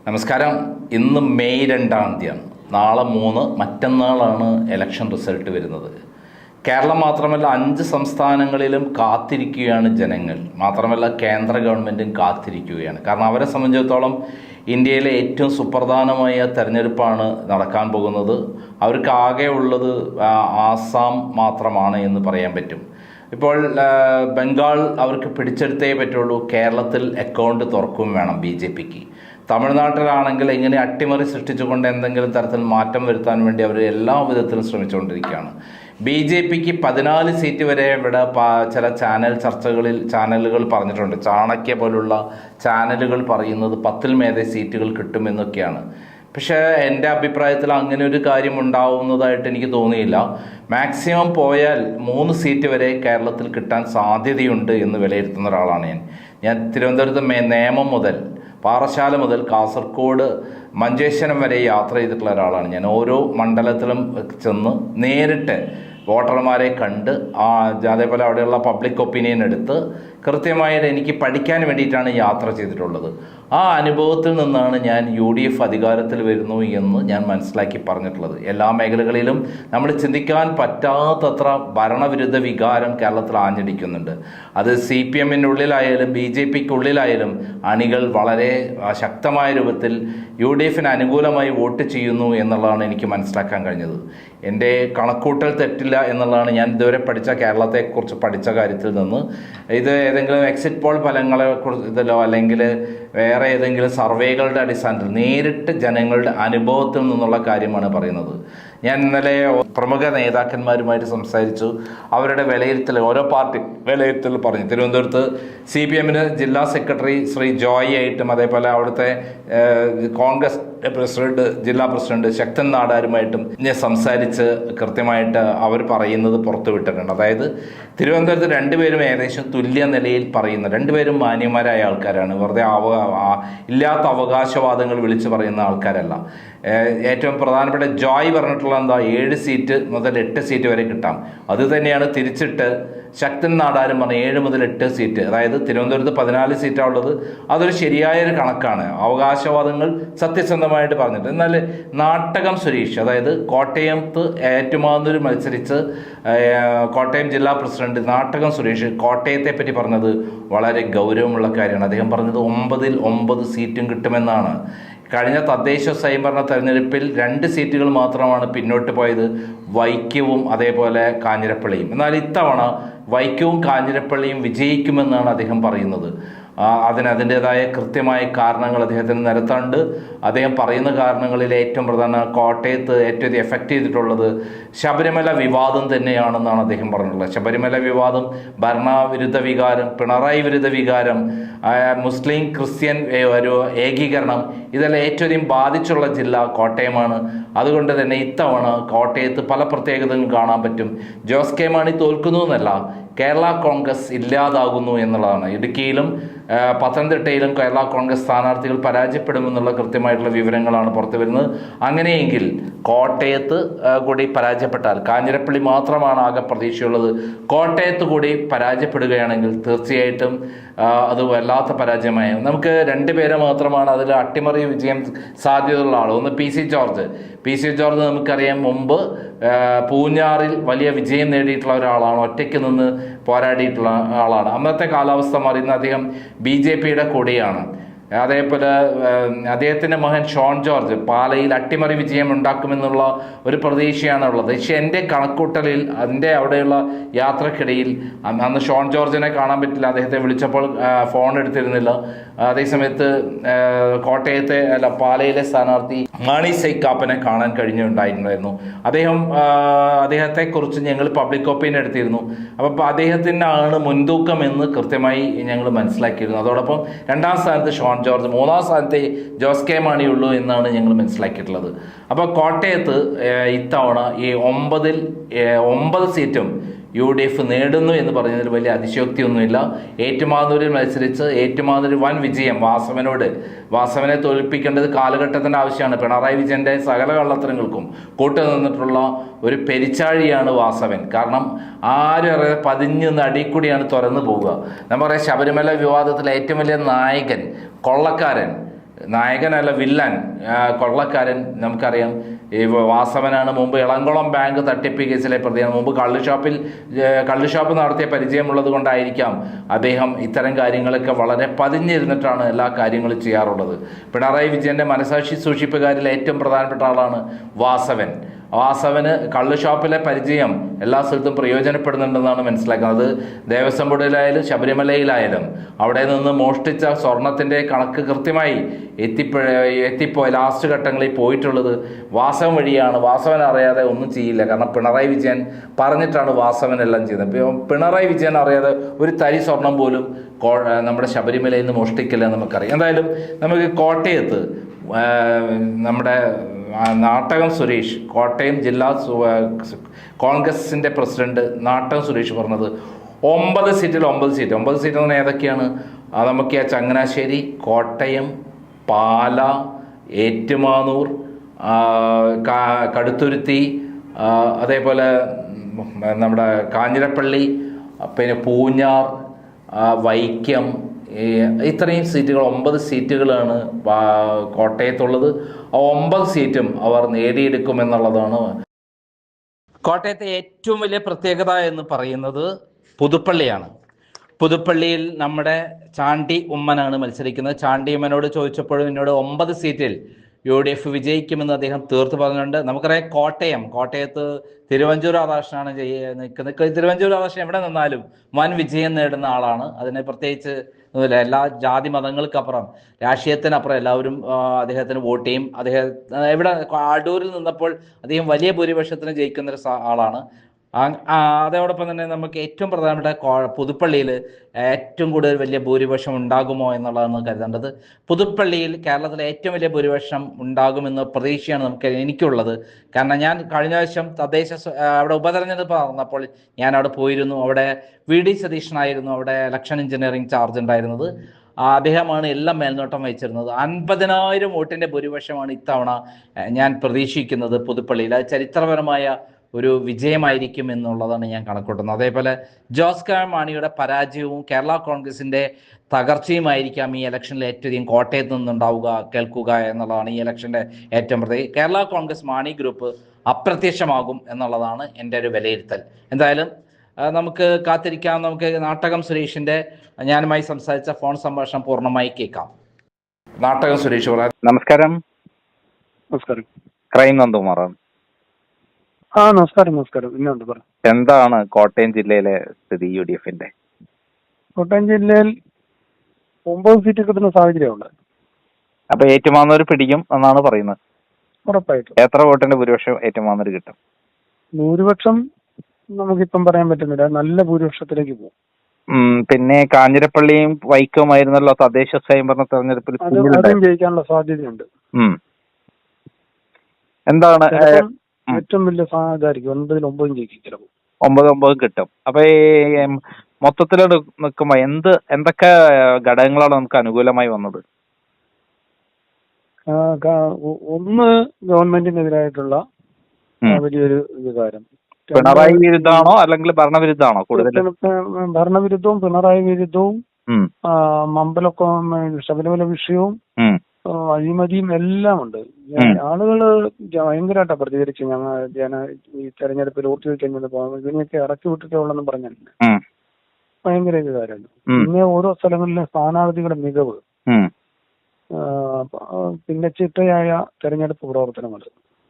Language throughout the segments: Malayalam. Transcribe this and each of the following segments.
നമസ്കാരം. ഇന്ന് മെയ് 2-ാം തീയതിയാണ്. നാളെ 3, മറ്റന്നാളാണ് ഇലക്ഷൻ റിസൾട്ട് വരുന്നത്. കേരളം മാത്രമല്ല 5 സംസ്ഥാനങ്ങളിലും കാത്തിരിക്കുകയാണ് ജനങ്ങൾ. മാത്രമല്ല കേന്ദ്ര ഗവൺമെൻറ്റും കാത്തിരിക്കുകയാണ്. കാരണം അവരെ സംബന്ധിച്ചിടത്തോളം ഇന്ത്യയിലെ ഏറ്റവും സുപ്രധാനമായ തെരഞ്ഞെടുപ്പാണ് നടക്കാൻ പോകുന്നത്. അവർക്ക് ആകെ ഉള്ളത് ആസാം മാത്രമാണ് എന്ന് പറയാൻ പറ്റും. ഇപ്പോൾ ബംഗാൾ അവർക്ക് പിടിച്ചെടുത്തേ പറ്റുള്ളൂ. കേരളത്തിൽ അക്കൗണ്ട് തുറക്കും വേണം BJPക്ക്. തമിഴ്നാട്ടിലാണെങ്കിൽ ഇങ്ങനെ അട്ടിമറി സൃഷ്ടിച്ചുകൊണ്ട് എന്തെങ്കിലും തരത്തിൽ മാറ്റം വരുത്താൻ വേണ്ടി അവർ എല്ലാ വിധത്തിലും ശ്രമിച്ചുകൊണ്ടിരിക്കുകയാണ്. BJPക്ക് 14 സീറ്റ് വരെ ഇവിടെ ചില ചാനലുകൾ പറഞ്ഞിട്ടുണ്ട്. ചാണക്യ പോലുള്ള ചാനലുകൾ പറയുന്നത് 10-ൽ മേലെ സീറ്റുകൾ കിട്ടുമെന്നൊക്കെയാണ്. പക്ഷേ എൻ്റെ അഭിപ്രായത്തിൽ അങ്ങനെ ഒരു കാര്യം ഉണ്ടാവുന്നതായിട്ട് എനിക്ക് തോന്നിയില്ല. മാക്സിമം പോയാൽ 3 സീറ്റ് വരെ കേരളത്തിൽ കിട്ടാൻ സാധ്യതയുണ്ട് എന്ന് വിലയിരുത്തുന്ന ഒരാളാണ് ഞാൻ. തിരുവനന്തപുരത്ത് നേമം മുതൽ പാറശാല മുതൽ കാസർഗോഡ് മഞ്ചേശ്വരം വരെ യാത്ര ചെയ്തിട്ടുള്ള ഒരാളാണ് ഞാൻ. ഓരോ മണ്ഡലത്തിലും ചെന്ന് നേരിട്ട് വോട്ടർമാരെ കണ്ട് അതേപോലെ അവിടെയുള്ള പബ്ലിക് ഒപ്പീനിയൻ എടുത്ത് കൃത്യമായിട്ട് എനിക്ക് പഠിക്കാൻ വേണ്ടിയിട്ടാണ് യാത്ര ചെയ്തിട്ടുള്ളത്. ആ അനുഭവത്തിൽ നിന്നാണ് ഞാൻ UDF അധികാരത്തിൽ വരുന്നു എന്ന് ഞാൻ മനസ്സിലാക്കി പറഞ്ഞിട്ടുള്ളത്. എല്ലാ മേഖലകളിലും നമ്മൾ ചിന്തിക്കാൻ പറ്റാത്തത്ര ഭരണവിരുദ്ധ വികാരം കേരളത്തിൽ ആഞ്ഞടിക്കുന്നുണ്ട്. അത് CPMൻ്റെ ഉള്ളിലായാലും BJPക്കുള്ളിലായാലും അണികൾ വളരെ ശക്തമായ രൂപത്തിൽ UDFന് അനുകൂലമായി വോട്ട് ചെയ്യുന്നു എന്നുള്ളതാണ് എനിക്ക് മനസ്സിലാക്കാൻ കഴിഞ്ഞത്. എൻ്റെ കണക്കൂട്ടൽ തെറ്റില്ല എന്നുള്ളതാണ് ഞാൻ ഇതുവരെ പഠിച്ച കേരളത്തെക്കുറിച്ച് പഠിച്ച കാര്യത്തിൽ നിന്ന്. ഇത് ഏതെങ്കിലും എക്സിറ്റ് പോൾ ഫലങ്ങളെ ഇതിലോ അല്ലെങ്കിൽ വേറെ ഏതെങ്കിലും സർവേകളുടെ അടിസ്ഥാനത്തിൽ നേരിട്ട് ജനങ്ങളുടെ അനുഭവത്തിൽ നിന്നുള്ള കാര്യമാണ് പറയുന്നത്. ഞാൻ ഇന്നലെ പ്രമുഖ നേതാക്കന്മാരുമായിട്ട് സംസാരിച്ചു. അവരുടെ വിലയിരുത്തൽ, ഓരോ പാർട്ടി വിലയിരുത്തൽ പറഞ്ഞു. തിരുവനന്തപുരത്ത് CPMന് ജില്ലാ സെക്രട്ടറി ശ്രീ ജോയ് ആയിട്ടും അതേപോലെ അവിടുത്തെ കോൺഗ്രസ് ജില്ലാ പ്രസിഡന്റ് ശക്തൻ നാടാരുമായിട്ടും ഞാൻ സംസാരിച്ച് കൃത്യമായിട്ട് അവർ പറയുന്നത് പുറത്തു വിട്ടിട്ടുണ്ട്. അതായത് തിരുവനന്തപുരത്ത് രണ്ടുപേരും ഏകദേശം തുല്യ നിലയിൽ പറയുന്ന, രണ്ടുപേരും മാന്യന്മാരായ ആൾക്കാരാണ്. വെറുതെ ഇല്ലാത്ത അവകാശവാദങ്ങൾ വിളിച്ചു പറയുന്ന ആൾക്കാരല്ല. ഏറ്റവും പ്രധാനപ്പെട്ട ജോയ് പറഞ്ഞിട്ടുള്ള എന്താ, 7 സീറ്റ് മുതൽ 8 സീറ്റ് വരെ കിട്ടാം. അത് തന്നെയാണ് തിരിച്ചിട്ട് ശക്തൻ നാടാരും പറഞ്ഞ 7 മുതൽ 8 സീറ്റ്. അതായത് തിരുവനന്തപുരത്ത് 14 സീറ്റാണ് ഉള്ളത്. അതൊരു ശരിയായൊരു കണക്കാണ്. അവകാശവാദങ്ങൾ സത്യസന്ധമായിട്ട് പറഞ്ഞിട്ട്. എന്നാൽ നാട്ടകം സുരേഷ്, അതായത് കോട്ടയത്ത് ഏറ്റുമാനൂർ മത്സരിച്ച് കോട്ടയം ജില്ലാ പ്രസിഡന്റ് നാട്ടകം സുരേഷ് കോട്ടയത്തെ പറ്റി പറഞ്ഞത് വളരെ ഗൗരവമുള്ള കാര്യമാണ്. അദ്ദേഹം പറഞ്ഞത് 9-ൽ 9 സീറ്റും കിട്ടുമെന്നാണ്. കഴിഞ്ഞ തദ്ദേശ സ്വയംഭരണ തെരഞ്ഞെടുപ്പിൽ 2 സീറ്റുകൾ മാത്രമാണ് പിന്നോട്ട് പോയത്, വൈക്കവും അതേപോലെ കാഞ്ഞിരപ്പള്ളിയും. എന്നാൽ ഇത്തവണ വൈക്കവും കാഞ്ഞിരപ്പള്ളിയും വിജയിക്കുമെന്നാണ് അദ്ദേഹം പറയുന്നത്. അതിൻ്റേതായ കൃത്യമായ കാരണങ്ങൾ അദ്ദേഹത്തിന് നിരത്താണ്ട്. അദ്ദേഹം പറയുന്ന കാരണങ്ങളിൽ ഏറ്റവും പ്രധാന കോട്ടയത്ത് ഏറ്റവും എഫക്റ്റ് ചെയ്തിട്ടുള്ളത് ശബരിമല വിവാദം തന്നെയാണെന്നാണ് അദ്ദേഹം പറഞ്ഞിട്ടുള്ളത്. ശബരിമല വിവാദം, ഭരണവിരുദ്ധ വികാരം, പിണറായി വിരുദ്ധ വികാരം, മുസ്ലിം ക്രിസ്ത്യൻ ഒരു ഏകീകരണം, ഇതെല്ലാം ഏറ്റവും ബാധിച്ചുള്ള ജില്ല കോട്ടയമാണ്. അതുകൊണ്ട് തന്നെ ഇത്തവണ കോട്ടയത്ത് പല പ്രത്യേകതകളും കാണാൻ പറ്റും. ജോസ് കെ മാണി തോൽക്കുന്നു എന്നല്ല, കേരള കോൺഗ്രസ് ഇല്ലാതാകുന്നു എന്നുള്ളതാണ്. ഇടുക്കിയിലും പത്തനംതിട്ടയിലും കേരള കോൺഗ്രസ് സ്ഥാനാർത്ഥികൾ പരാജയപ്പെടുമെന്നുള്ള കൃത്യമായിട്ടുള്ള വിവരങ്ങളാണ് പുറത്തു വരുന്നത്. അങ്ങനെയെങ്കിൽ കോട്ടയത്ത് കൂടി പരാജയപ്പെട്ടാൽ, കാഞ്ഞിരപ്പള്ളി മാത്രമാണ് ആകെ പ്രതീക്ഷയുള്ളത്, കോട്ടയത്ത് കൂടി പരാജയപ്പെടുകയാണെങ്കിൽ തീർച്ചയായിട്ടും അത് വല്ലാത്ത പരാജയമായ. നമുക്ക് 2 പേരെ മാത്രമാണ് അതിൽ അട്ടിമറി വിജയം സാധ്യതയുള്ള ആൾ. ഒന്ന് PC ജോർജ് നമുക്കറിയാം, മുമ്പ് പൂഞ്ഞാറിൽ വലിയ വിജയം നേടിയിട്ടുള്ള ഒരാളാണ്. ഒറ്റയ്ക്ക് നിന്ന് പോരാടിയിട്ടുള്ള ആളാണ്. അന്നത്തെ കാലാവസ്ഥ മാറിയുന്ന അദ്ദേഹം BJPയുടെ കൂടെയാണ്. അതേപോലെ അദ്ദേഹത്തിൻ്റെ മകൻ ഷോൺ ജോർജ് പാലയിൽ അട്ടിമറി വിജയം ഉണ്ടാക്കുമെന്നുള്ള ഒരു പ്രതീക്ഷയാണ് ഉള്ളത്. പക്ഷേ എൻ്റെ കണക്കൂട്ടലിൽ അതിൻ്റെ അവിടെയുള്ള യാത്രക്കിടയിൽ അന്ന് ഷോൺ ജോർജിനെ കാണാൻ പറ്റില്ല. അദ്ദേഹത്തെ വിളിച്ചപ്പോൾ ഫോൺ എടുത്തിരുന്നില്ല. അതേസമയത്ത് കോട്ടയത്തെ പാലയിലെ സ്ഥാനാർത്ഥി മാണി സൈ കാപ്പനെ കാണാൻ കഴിഞ്ഞിട്ടുണ്ടായിരുന്നു. അദ്ദേഹത്തെക്കുറിച്ച് ഞങ്ങൾ പബ്ലിക് ഒപ്പീനിയൻ എടുത്തിരുന്നു. അപ്പോൾ അദ്ദേഹത്തിനാണ് മുൻതൂക്കം എന്ന് കൃത്യമായി ഞങ്ങൾ മനസ്സിലാക്കിയിരുന്നു. അതോടൊപ്പം 2-ാം സ്ഥാനത്ത് ഷോൺ ജോർജ്, 3-ാം സ്ഥാനത്തെ ജോസ് കെ മാണിയുള്ളൂ എന്നാണ് ഞങ്ങൾ മനസ്സിലാക്കിയിട്ടുള്ളത്. അപ്പോൾ കോട്ടയത്ത് ഇത്തവണ ഈ 9-ൽ 9 സീറ്റും UDF നേടുന്നു എന്ന് പറയുന്നതിൽ വലിയ അതിശയോക്തിയൊന്നുമില്ല. ഏറ്റുമാനൂരിൽ മത്സരിച്ച് ഏറ്റുമാനൂരിൽ വൻ വിജയം, വാസവനെ തോൽപ്പിക്കേണ്ടത് കാലഘട്ടത്തിൻ്റെ ആവശ്യമാണ്. പിണറായി വിജയൻ്റെ സകല കള്ളത്തരങ്ങൾക്കും കൂട്ടുനിന്നിട്ടുള്ള ഒരു പെരിച്ചാഴിയാണ് വാസവൻ. കാരണം ആരും പതിഞ്ഞ് നടിക്കൂടിയാണ് തുറന്നു പോവുക. ഞാൻ പറയാം, ശബരിമല വിവാദത്തിലെ ഏറ്റവും വലിയ നായകൻ, കൊള്ളക്കാരൻ നായകനല്ല, വില്ലൻ, കൊള്ളക്കാരൻ നമുക്കറിയാം. ഈ വാസവനാണ് മുമ്പ് ഇളംകുളം ബാങ്ക് തട്ടിപ്പ് കേസിലെ പ്രതിയാണ്. മുമ്പ് കള്ളുഷാപ്പ് നടത്തിയ പരിചയമുള്ളത് കൊണ്ടായിരിക്കാം അദ്ദേഹം ഇത്തരം കാര്യങ്ങളൊക്കെ വളരെ പതിഞ്ഞിരുന്നിട്ടാണ് എല്ലാ കാര്യങ്ങളും ചെയ്യാറുള്ളത്. പിണറായി വിജയൻ്റെ മനസാക്ഷി സൂക്ഷിപ്പുകാരിൽ ഏറ്റവും പ്രധാനപ്പെട്ട ആളാണ് വാസവന് കള്ളുഷാപ്പിലെ പരിചയം എല്ലാ സ്ഥലത്തും പ്രയോജനപ്പെടുന്നുണ്ടെന്നാണ് മനസ്സിലാക്കുന്നത്. ദേവസ്വം ബോർഡിലായാലും ശബരിമലയിലായാലും അവിടെ നിന്ന് മോഷ്ടിച്ച സ്വർണത്തിൻ്റെ കണക്ക് കൃത്യമായി എത്തിപ്പോയി ലാസ്റ്റ് ഘട്ടങ്ങളിൽ പോയിട്ടുള്ളത് വാസവൻ വഴിയാണ്. വാസവൻ അറിയാതെ ഒന്നും ചെയ്യില്ല. കാരണം പിണറായി വിജയൻ പറഞ്ഞിട്ടാണ് വാസവൻ എല്ലാം ചെയ്യുന്നത്. പിണറായി വിജയൻ അറിയാതെ ഒരു തരി സ്വർണം പോലും നമ്മുടെ ശബരിമലയിൽ നിന്ന് മോഷ്ടിക്കില്ല നമുക്കറിയാം. എന്തായാലും നമുക്ക് കോട്ടയത്ത് നമ്മുടെ നാട്ടകം സുരേഷ്, കോട്ടയം ജില്ലാ കോൺഗ്രസിൻ്റെ പ്രസിഡന്റ് നാട്ടകം സുരേഷ് പറഞ്ഞത് 9 സീറ്റിൽ 9 സീറ്റ് എന്ന് പറഞ്ഞാൽ ഏതൊക്കെയാണ്? നമുക്ക് ചങ്ങനാശ്ശേരി, കോട്ടയം, പാല, ഏറ്റുമാനൂർ, കടുത്തുരുത്തി, അതേപോലെ നമ്മുടെ കാഞ്ഞിരപ്പള്ളി, പിന്നെ പൂഞ്ഞാർ, വൈക്കം, ഇത്രയും സീറ്റുകൾ 9 സീറ്റുകളാണ് കോട്ടയത്തുള്ളത്. ആ 9 സീറ്റും അവർ നേടിയെടുക്കുമെന്നുള്ളതാണ്. കോട്ടയത്തെ ഏറ്റവും വലിയ പ്രത്യേകത എന്ന് പറയുന്നത് പുതുപ്പള്ളിയാണ്. പുതുപ്പള്ളിയിൽ നമ്മുടെ ചാണ്ടി ഉമ്മനാണ് മത്സരിക്കുന്നത്. ചാണ്ടി ഉമ്മനോട് ചോദിച്ചപ്പോഴും എന്നോട് 9 സീറ്റിൽ UDF വിജയിക്കുമെന്ന് അദ്ദേഹം തീർത്ത് പറഞ്ഞിട്ടുണ്ട്. നമുക്കറിയാം കോട്ടയത്ത് തിരുവഞ്ചൂർ രാധാകൃഷ്ണനാണ് നിൽക്കുന്നത്. തിരുവഞ്ചൂർ രാധാകൃഷ്ണൻ എവിടെ നിന്നാലും വൻ വിജയം നേടുന്ന ആളാണ്. അതിന് പ്രത്യേകിച്ച് എല്ലാ ജാതി മതങ്ങൾക്കപ്പുറം, രാഷ്ട്രീയത്തിനപ്പുറം എല്ലാവരും അദ്ദേഹത്തിന് വോട്ട് ചെയ്യും. അദ്ദേഹം ഇവിടെ അടൂരിൽ നിന്നപ്പോൾ അദ്ദേഹം വലിയ ഭൂരിപക്ഷത്തിന് ജയിക്കുന്നൊരു ആളാണ്. അതോടൊപ്പം തന്നെ നമുക്ക് ഏറ്റവും പ്രധാനപ്പെട്ട പുതുപ്പള്ളിയിൽ ഏറ്റവും കൂടുതൽ വലിയ ഭൂരിപക്ഷം ഉണ്ടാകുമോ എന്നുള്ളതാണ് കരുതേണ്ടത്. പുതുപ്പള്ളിയിൽ കേരളത്തിലെ ഏറ്റവും വലിയ ഭൂരിപക്ഷം ഉണ്ടാകുമെന്ന പ്രതീക്ഷയാണ് എനിക്കുള്ളത്. കാരണം ഞാൻ കഴിഞ്ഞ വർഷം അവിടെ ഉപതെരഞ്ഞെടുപ്പ് നടന്നപ്പോൾ ഞാൻ അവിടെ പോയിരുന്നു. അവിടെ VD സതീശനായിരുന്നു അവിടെ ഇലക്ഷൻ എഞ്ചിനീയറിംഗ് ചാർജ് ഉണ്ടായിരുന്നത്. അദ്ദേഹമാണ് എല്ലാം മേൽനോട്ടം വഹിച്ചിരുന്നത്. 50,000 വോട്ടിൻ്റെ ഭൂരിപക്ഷമാണ് ഇത്തവണ ഞാൻ പ്രതീക്ഷിക്കുന്നത് പുതുപ്പള്ളിയിൽ. അത് ചരിത്രപരമായ ഒരു വിജയമായിരിക്കും എന്നുള്ളതാണ് ഞാൻ കണക്കൂട്ടുന്നത്. അതേപോലെ ജോസ് കെ മാണിയുടെ പരാജയവും കേരള കോൺഗ്രസിൻ്റെ തകർച്ചയുമായിരിക്കാം ഈ ഇലക്ഷനിൽ ഏറ്റവും അധികം കോട്ടയത്ത് നിന്നുണ്ടാവുക കേൾക്കുക എന്നുള്ളതാണ് ഈ ഇലക്ഷൻ്റെ ഏറ്റവും പ്രത്യേകം. കേരള കോൺഗ്രസ് മാണി ഗ്രൂപ്പ് അപ്രത്യക്ഷമാകും എന്നുള്ളതാണ് എൻ്റെ ഒരു വിലയിരുത്തൽ. എന്തായാലും നമുക്ക് കാത്തിരിക്കാം. നമുക്ക് നാട്ടകം സുരേഷിൻ്റെ ഞാനുമായി സംസാരിച്ച ഫോൺ സംഭാഷണം പൂർണ്ണമായി കേൾക്കാം. നാട്ടകം സുരേഷ് പറയാം. നമസ്കാരം. ക്രൈം നന്ദകുമാറാണ്. നമസ്കാരം. ഇന്നുണ്ട് പറ. എന്താണ് കോട്ടയം ജില്ലയിലെ സ്ഥിതി UDFന്റെ? കോട്ടയം ജില്ലയിൽ 9 സീറ്റ് കിട്ടുന്ന സാഹചര്യമുണ്ട്. അപ്പൊ ഏറ്റുമാനൂർ പിടിക്കും എന്നാണ് പറയുന്നത്. ഉറപ്പായിട്ടും. എത്ര വോട്ടിന്റെ ഭൂരിപക്ഷം ഏറ്റുമാനൂർ കിട്ടും? ഭൂരിപക്ഷം നമുക്കിപ്പം പറയാൻ പറ്റുന്നില്ല. നല്ല ഭൂരിപക്ഷത്തിലേക്ക് പോകും. പിന്നെ കാഞ്ഞിരപ്പള്ളിയും വൈക്കവുമായിരുന്നല്ലോ തദ്ദേശ സ്വയംഭരണ തെരഞ്ഞെടുപ്പിൽ. അതും ജയിക്കാനുള്ള സാധ്യതയുണ്ട്. എന്താണ് ഏറ്റവും വലിയ സാധ്യതയായിരിക്കും 9-ൽ 9 ജയിക്കും. ചിലപ്പോൾ 9 കിട്ടും. അപ്പൊ ഈ മൊത്തത്തിൽ നിൽക്കുമ്പോ എന്തൊക്കെ ഘടകങ്ങളാണ് നമുക്ക് അനുകൂലമായി വന്നത്? ഒന്ന്, ഗവൺമെന്റിനെതിരായിട്ടുള്ള വലിയൊരു വികാരം. പിണറായി വിരുദ്ധമാണോ അല്ലെങ്കിൽ ഭരണവിരുദ്ധമാണോ കൂടുതൽ? ഭരണവിരുദ്ധവും പിണറായി വിരുദ്ധവും, മമ്പലൊക്കെ ശബരിമല വിഷയവും, അഴിമതിയും എല്ലാം ഉണ്ട്. ആളുകള് ഭയങ്കരമായിട്ടാ പ്രതികരിച്ചു. ഈ തെരഞ്ഞെടുപ്പിൽ വോട്ട് ചോദിക്കുന്നപ്പോ ഇതിനെയൊക്കെ ഇറക്കി വിട്ടിട്ടുള്ളെന്ന് പറഞ്ഞിട്ടുണ്ട്. ഭയങ്കര കാര്യമാണ്. പിന്നെ ഓരോ സ്ഥലങ്ങളിലെ സ്ഥാനാർത്ഥികളുടെ മികവ്, പിന്നെ ചിട്ടയായ തെരഞ്ഞെടുപ്പ് പ്രവർത്തനങ്ങൾ.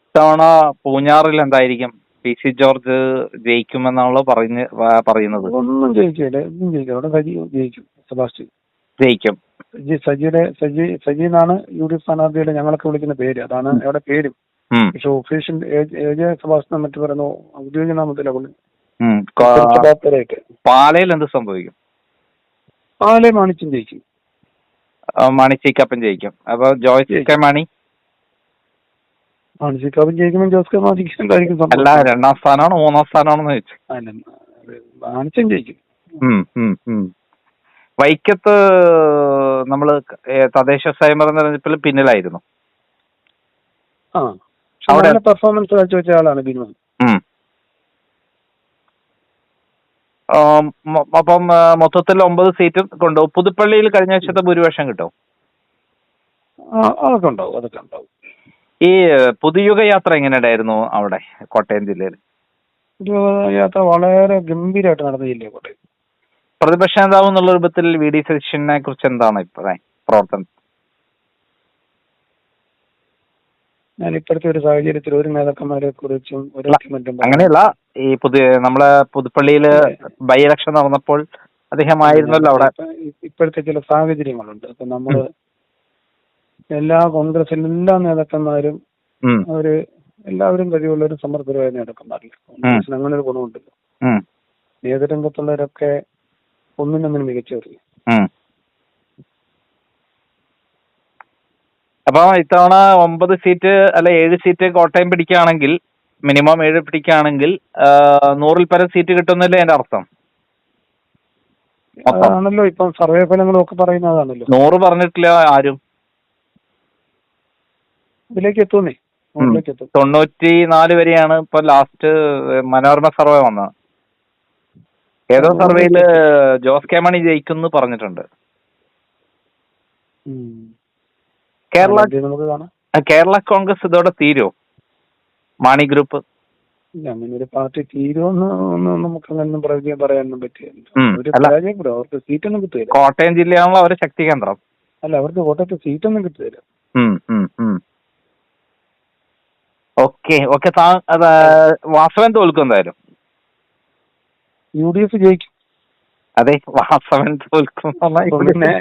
ഇത്തവണ പൂഞ്ഞാറിൽ എന്തായിരിക്കും? PC ജോർജ് ജയിക്കുമെന്നാണല്ലോ പറയുന്നത്. ഒന്നും ജയിക്കില്ല. അവിടെ സജി ജയിക്കും. സെബാസ്റ്റ്യൻ ജയിക്കും. സജി എന്നാണ് UDF സ്ഥാനാർത്ഥിയുടെ ഞങ്ങളൊക്കെ വിളിക്കുന്ന പേര്. അതാണ് അവിടെ പേരും. പക്ഷെ ഒഫീഷ്യൽ AJ സെബാസ്റ്റ്യൻ മറ്റു പറയുന്നു ഔദ്യോഗിക നാമത്തിലാണ്. പാലയിൽ എന്ത് സംഭവിക്കും? പാലയിൽ മാണിച്ചൻ ജയിക്കും. മാണിച്ചിക്കപ്പൻ ജയിക്കും. അപ്പൊ ജോയ്സ് കെ മാണി ജയിക്കുമ്പോൾ ജോസ് കെ മാണിക്കും. അല്ല, 2ാം സ്ഥാനമാണോ 3ാം സ്ഥാനമാണോന്ന് ചോദിച്ചു. മാണിച്ചൻ ജയിക്കും. വൈക്കത്ത് നമ്മള് തദ്ദേശ സ്വയംഭരണ തെരഞ്ഞെടുപ്പിൽ പിന്നിലായിരുന്നു. അവിടെ പെർഫോമൻസ് കാഴ്ചവെച്ച ആളാണ് ബിനു. അപ്പം മൊത്തത്തിൽ 9 സീറ്റും കൊണ്ടുപോകും. പുതുപ്പള്ളിയിൽ കഴിഞ്ഞ വർഷത്തെ ഭൂരിപക്ഷം കിട്ടും. അതൊക്കെ ഉണ്ടാവും, അതൊക്കെ ഉണ്ടാവും. ഈ പുതുയുഗ യാത്ര എങ്ങനെയുണ്ടായിരുന്നു അവിടെ കോട്ടയം ജില്ലയിൽ? ഒരു യാത്ര വളരെ ഗംഭീരമായിട്ട് നടന്ന ജില്ലയെ കോട്ടയം. പ്രതിപക്ഷ നേതാവ് എന്നുള്ള രൂപത്തിൽ വി ഡി സതീശനെ കുറിച്ച് എന്താണ് അഭിപ്രായം, പ്രവർത്തനം? ഞാൻ ഇപ്പോഴത്തെ ഒരു സാഹചര്യത്തിൽ ഒരു നേതാക്കന്മാരെ കുറിച്ചും ഒരു അങ്ങനെയല്ല, ഈ നമ്മളെ പുതുപ്പള്ളിയില് ബൈ ഇലക്ഷൻ നടന്നപ്പോൾ അദ്ദേഹം ആയിരുന്നല്ലോ അവിടെ. ഇപ്പോഴത്തെ ചില സാഹചര്യങ്ങളുണ്ട്. അപ്പൊ നമ്മള് എല്ലാ കോൺഗ്രസിലെ എല്ലാ നേതാക്കന്മാരും എല്ലാവരും കഴിവുള്ളവരും സമർത്ഥരായ നേതാക്കന്മാരില്ല. കോൺഗ്രസിന് അങ്ങനെ ഒരു ഗുണമുണ്ടല്ലോ, നേതൃരംഗത്തുള്ളവരൊക്കെ ഒന്നിനൊന്നിനും മികച്ചവരില്ല. അപ്പൊ ഇത്തവണ 9 സീറ്റ് അല്ല 7 സീറ്റ് കോട്ടയം പിടിക്കുകയാണെങ്കിൽ, മിനിമം 7 പിടിക്കുകയാണെങ്കിൽ 100-ൽ പരം സീറ്റ് കിട്ടുന്നില്ലേ എന്റെ അർത്ഥം? അതാണല്ലോ ഇപ്പം സർവേ ഫലങ്ങളും ഒക്കെ പറയുന്നതാണല്ലോ. 100 പറഞ്ഞിട്ടില്ല ആരും. ഇതിലേക്ക് എത്തുന്നേ, 94 വരെയാണ് ഇപ്പൊ ലാസ്റ്റ് മനോരമ സർവേ വന്നത്. ഏതോ സർവേയില് ജോസ് കെ മണി ജയിക്കുന്നു പറഞ്ഞിട്ടുണ്ട്. കേരള കോൺഗ്രസ് ഇതോടെ തീരുമോ? മാണി ഗ്രൂപ്പ് അങ്ങനെ ഒരു പാർട്ടി തീരുമെന്ന് നമുക്ക് അങ്ങനെ പറയാനൊന്നും പറ്റില്ല. അവർക്ക് സീറ്റൊന്നും കിട്ടുകയില്ല. കോട്ടയം ജില്ലയാണല്ലോ അവരുടെ ശക്തി കേന്ദ്രം. അല്ല, അവർക്ക് കോട്ടയത്ത് സീറ്റൊന്നും കിട്ടുകയില്ല. Okay okay. വാസവൻ തോൽക്കും എന്തായാലും. UDF ജയിക്കും. അതെ, വാസവൻ തോൽക്കും. പിന്നെ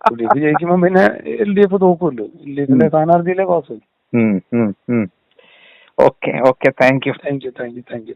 UDF ജയിക്കുമ്പോ പിന്നെ LDF തോക്കുമല്ലോ. LDFിന്റെ സ്ഥാനാർത്ഥിയിലെ Vasavan. Okay okay, thank you. Thank U.